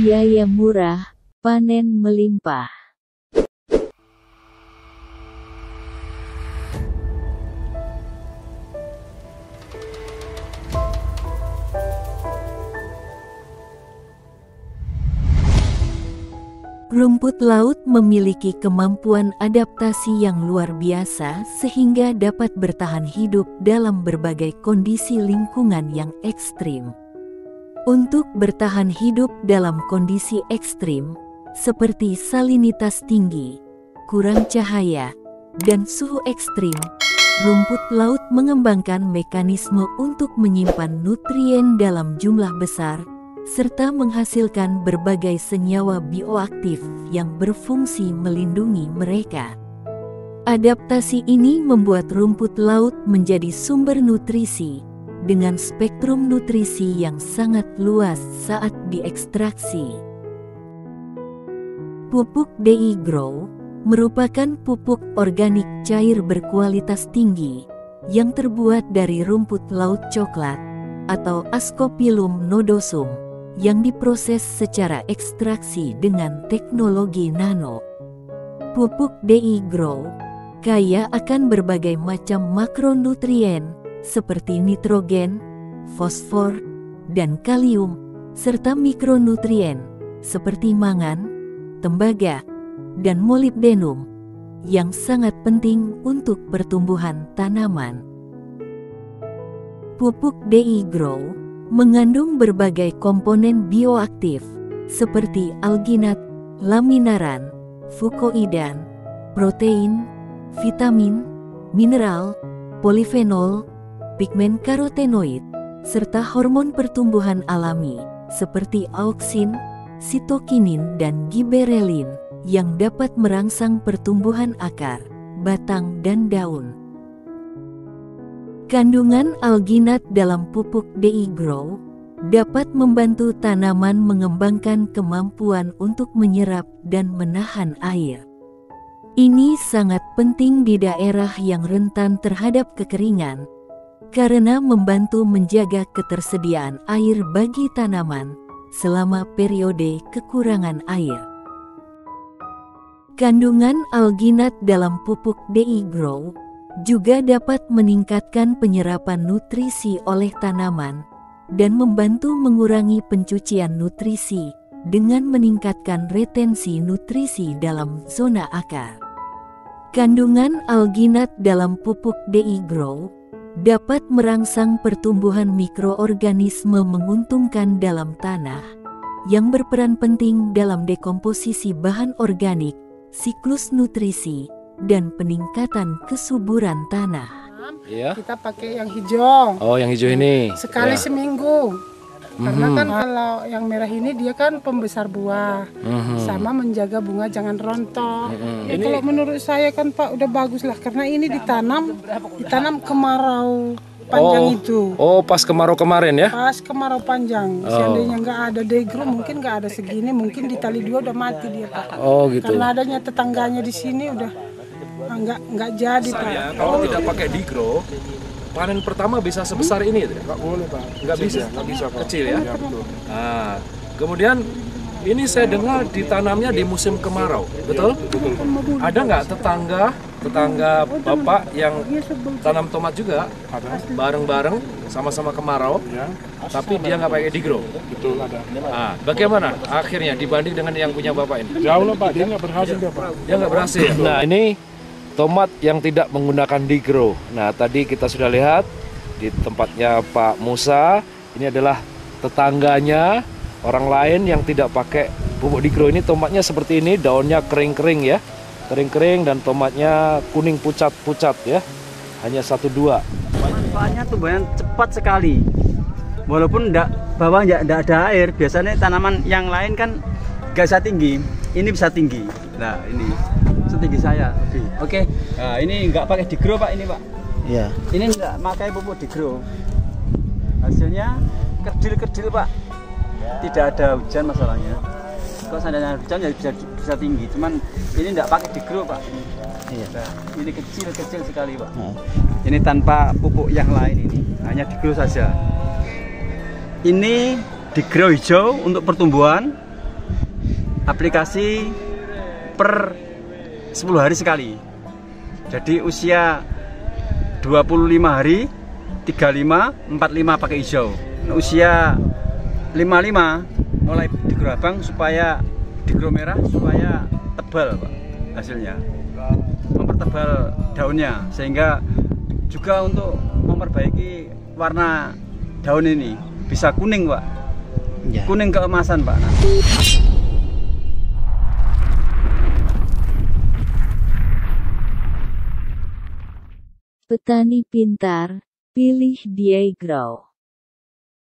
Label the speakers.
Speaker 1: Biaya murah, panen melimpah. Rumput laut memiliki kemampuan adaptasi yang luar biasa sehingga dapat bertahan hidup dalam berbagai kondisi lingkungan yang ekstrim. Untuk bertahan hidup dalam kondisi ekstrim, seperti salinitas tinggi, kurang cahaya, dan suhu ekstrim, rumput laut mengembangkan mekanisme untuk menyimpan nutrien dalam jumlah besar, serta menghasilkan berbagai senyawa bioaktif yang berfungsi melindungi mereka. Adaptasi ini membuat rumput laut menjadi sumber nutrisi, dengan spektrum nutrisi yang sangat luas saat diekstraksi. Pupuk DI Grow merupakan pupuk organik cair berkualitas tinggi, yang terbuat dari rumput laut coklat, atau Ascophyllum nodosum, yang diproses secara ekstraksi dengan teknologi nano. Pupuk DI Grow kaya akan berbagai macam makronutrien seperti nitrogen, fosfor, dan kalium, serta mikronutrien seperti mangan, tembaga, dan molibdenum yang sangat penting untuk pertumbuhan tanaman. Pupuk DI Grow mengandung berbagai komponen bioaktif seperti alginat, laminaran, fukoidan, protein, vitamin, mineral, polifenol, pigmen karotenoid, serta hormon pertumbuhan alami seperti auksin, sitokinin, dan giberelin yang dapat merangsang pertumbuhan akar, batang, dan daun. Kandungan alginat dalam pupuk DI Grow dapat membantu tanaman mengembangkan kemampuan untuk menyerap dan menahan air. Ini sangat penting di daerah yang rentan terhadap kekeringan, karena membantu menjaga ketersediaan air bagi tanaman selama periode kekurangan air. Kandungan alginat dalam pupuk DI Grow juga dapat meningkatkan penyerapan nutrisi oleh tanaman dan membantu mengurangi pencucian nutrisi dengan meningkatkan retensi nutrisi dalam zona akar. Kandungan alginat dalam pupuk DI Grow dapat merangsang pertumbuhan mikroorganisme menguntungkan dalam tanah, yang berperan penting dalam dekomposisi bahan organik, siklus nutrisi, dan peningkatan kesuburan tanah.
Speaker 2: Iya.
Speaker 3: Kita pakai yang hijau.
Speaker 2: Oh, yang hijau ini.
Speaker 3: Sekali
Speaker 2: Ya.
Speaker 3: seminggu. Karena kan kalau yang merah ini dia kan pembesar buah, sama menjaga bunga jangan rontok. Ya, kalau menurut saya kan Pak udah bagus lah, karena ini ditanam kemarau panjang itu.
Speaker 2: Oh, pas kemarau kemarin ya?
Speaker 3: Pas kemarau panjang. Seandainya nggak ada degro, mungkin nggak ada segini, mungkin di tali 2 udah mati dia Pak.
Speaker 2: Oh gitu.
Speaker 3: Karena adanya tetangganya di sini udah nggak jadi Pak.
Speaker 2: Kalau tidak pakai digro, panen pertama bisa sebesar ini ya?
Speaker 4: Nggak boleh Pak.
Speaker 2: Nggak bisa?
Speaker 4: Nggak bisa Pak.
Speaker 2: Kecil ya?
Speaker 4: Ya betul.
Speaker 2: Nah, kemudian ini saya dengar ditanamnya di musim kemarau, betul? Ada nggak tetangga Bapak yang tanam tomat juga bareng-bareng sama-sama kemarau,
Speaker 4: Ya,
Speaker 2: tapi dia nggak pakai digro?
Speaker 4: betul ada.
Speaker 2: Nah, bagaimana akhirnya dibanding dengan yang punya Bapak ini?
Speaker 4: Jauh lah Pak, dia nggak berhasil dia Pak.
Speaker 2: Dia nggak berhasil. Nah, ini tomat yang tidak menggunakan digro. Nah, tadi kita sudah lihat di tempatnya Pak Musa, ini adalah tetangganya orang lain yang tidak pakai pupuk digro. Ini tomatnya seperti ini, daunnya kering-kering ya, kering-kering, dan tomatnya kuning pucat-pucat ya, hanya 1-2.
Speaker 5: Manfaatnya tumbuhan cepat sekali, walaupun bawah nggak ada air. Biasanya tanaman yang lain kan nggak bisa tinggi, ini bisa tinggi. Nah ini setinggi saya. Oke. Nah, ini nggak pakai digro Pak, ini Pak. Iya. Ini nggak pakai pupuk digro. Hasilnya kerdil-kerdil Pak. Tidak ada hujan masalahnya. Kalau seandainya hujan ya bisa tinggi. Cuman ini nggak pakai digro Pak. Iya. Nah, ini kecil sekali Pak. Ini tanpa pupuk yang lain, ini hanya digro saja. Ini digro hijau untuk pertumbuhan. aplikasi per 10 hari sekali. Jadi usia 25 hari, 35, 45 pakai hijau. Nah, usia 55 mulai digrow abang supaya digrow merah supaya tebal Pak hasilnya. Mempertebal daunnya sehingga juga untuk memperbaiki warna daun ini bisa kuning Pak.
Speaker 6: Ya.
Speaker 5: Kuning keemasan Pak.
Speaker 1: Petani pintar, pilih Diagro.